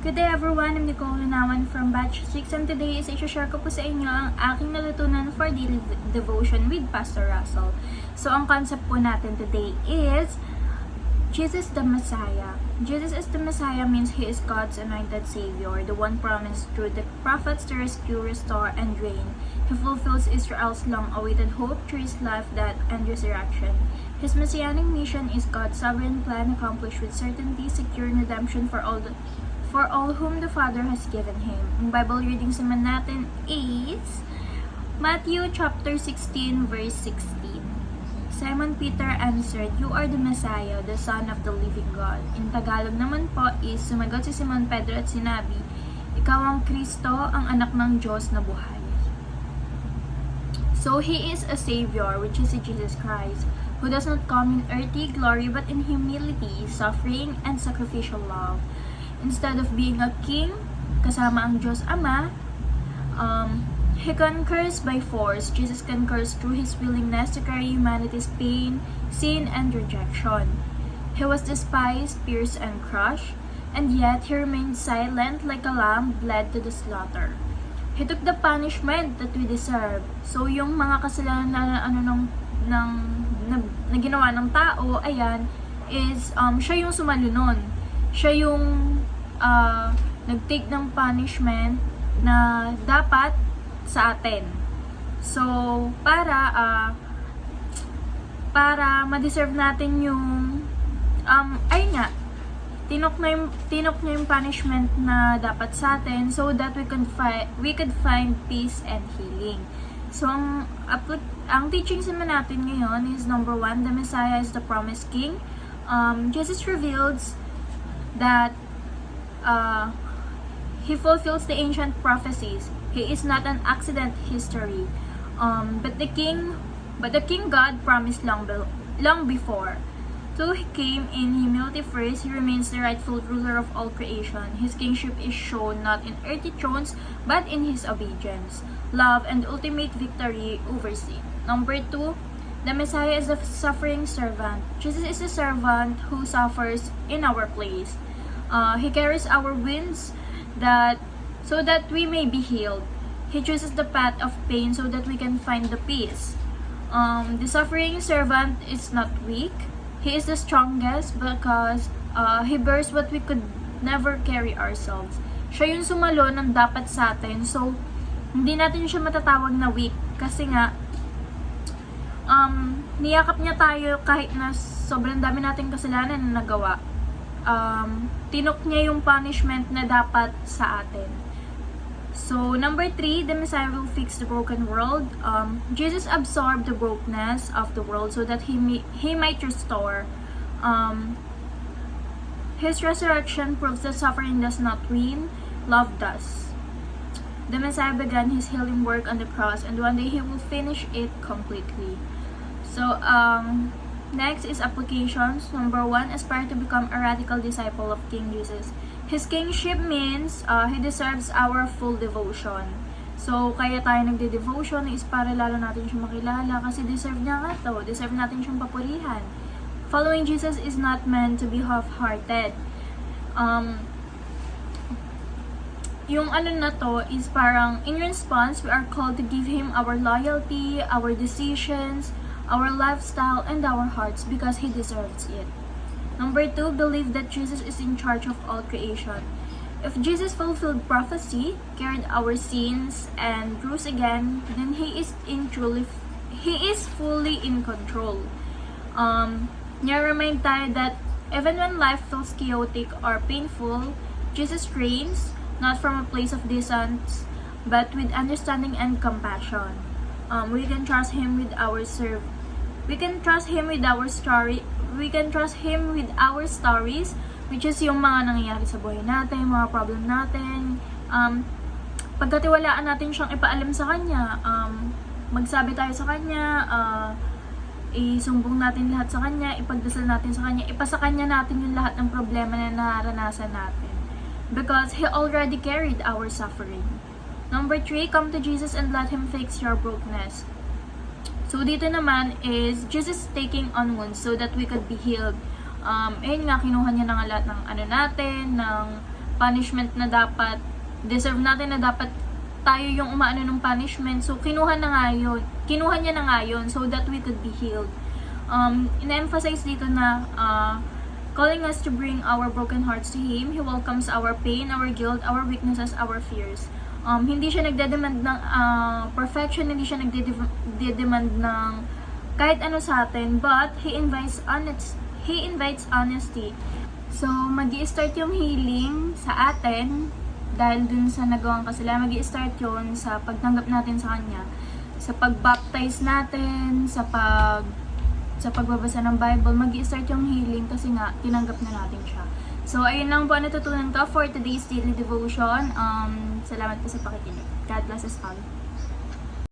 Good day everyone, I'm Nicole Lunawan from Batch 6 and today is i-share ko po sa inyo ang aking natutunan for daily devotion with Pastor Russell. So ang concept po natin today is Jesus the Messiah. Jesus is the Messiah means He is God's anointed Savior, the one promised through the prophets to rescue, restore, and reign. He fulfills Israel's long-awaited hope through His life, death, and resurrection. His messianic mission is God's sovereign plan accomplished with certainty, securing redemption for all whom the Father has given Him. Ang Bible readings naman natin is Matthew chapter 16 verse 16. Simon Peter answered, "You are the Messiah, the Son of the living God." In Tagalog naman po is sumagot si Simon Pedro at sinabi, "Ikaw ang Kristo, ang anak ng Diyos na buhay." So He is a Savior, which is Jesus Christ, who does not come in earthly glory but in humility, suffering, and sacrificial love. Instead of being a king, kasama ang Diyos Ama, He conquers by force. Jesus conquers through His willingness to carry humanity's pain, sin, and rejection. He was despised, pierced, and crushed, and yet He remained silent like a lamb led to the slaughter. He took the punishment that we deserve. So yung mga kasalanan na ginawa ng tao, ayan, is siya yung sumalunod. Siya yung nag-take ng punishment na dapat sa atin. So, para ma-deserve natin yung ayun nga, tinok niya yung punishment na dapat sa atin so that we could find peace and healing. So, ang teachings naman natin ngayon is number 1, the Messiah is the promised King. Jesus reveals that He fulfills the ancient prophecies. He is not an accident history, but the King God promised long before. So He came in humility first. He remains the rightful ruler of all creation. His kingship is shown not in earthly thrones, but in His obedience, love, and ultimate victory over sin. Number 2, the Messiah is the suffering servant. Jesus is the servant who suffers in our place. He carries our wounds so that we may be healed. He chooses the path of pain so that we can find the peace. The suffering servant is not weak. He is the strongest because He bears what we could never carry ourselves. Siya yung sumalo ng dapat sa atin. So, hindi natin siya matatawag na weak kasi nga niyakap niya tayo kahit na sobrang dami nating kasalanan na nagawa. Tinok niya yung punishment na dapat sa atin. So, number 3, the Messiah will fix the broken world. Jesus absorbed the brokenness of the world so that He might restore. His resurrection proves that suffering does not win, love does. The Messiah began His healing work on the cross, and one day He will finish it completely. So, next is applications. Number 1, aspire to become a radical disciple of King Jesus. His kingship means He deserves our full devotion. So, kaya tayo nagde-devotion is para lalo natin siyang makilala kasi deserve niya nga to. Deserve natin siyang papurihan. Following Jesus is not meant to be half-hearted. Yung na to is parang in response, we are called to give Him our loyalty, our decisions, our lifestyle, and our hearts because He deserves it. Number 2, believe that Jesus is in charge of all creation. If Jesus fulfilled prophecy, carried our sins, and rose again, then He is fully in control. Remind tayo that even when life feels chaotic or painful, Jesus reigns, not from a place of distance, but with understanding and compassion. We can trust Him with our stories, which is yung mga nangyayari sa buhay natin, mga problem natin. Pagkatiwalaan natin siyang ipaalam sa Kanya, magsabi tayo sa Kanya, isumbong natin lahat sa Kanya, ipagdasal natin sa Kanya, ipasa Kanya natin yung lahat ng problema na naranasan natin. Because He already carried our suffering. Number 3, come to Jesus and let Him fix your brokenness. So, dito naman is Jesus taking on wounds so that we could be healed. Ayun nga, kinuha niya na nga lahat ng natin, ng punishment na dapat, deserve natin na dapat tayo yung umaano ng punishment. So, kinuha niya na nga yun so that we could be healed. In-emphasize dito na calling us to bring our broken hearts to Him. He welcomes our pain, our guilt, our weaknesses, our fears. Hindi siya nagdedemand ng perfection, hindi siya nagdedemand ng kahit ano sa atin, but He invites honesty. So, magi-start yung healing sa atin dahil dun sa nagawang kasalanan. Magi-start yun sa pagtanggap natin sa Kanya, sa pag-baptize natin, sa pagbabasa ng Bible. Magi-start yung healing kasi nga tinanggap na natin siya. So, ayun lang po ang natutunan ko for today's daily devotion. Salamat po sa pakikinig. God bless us all.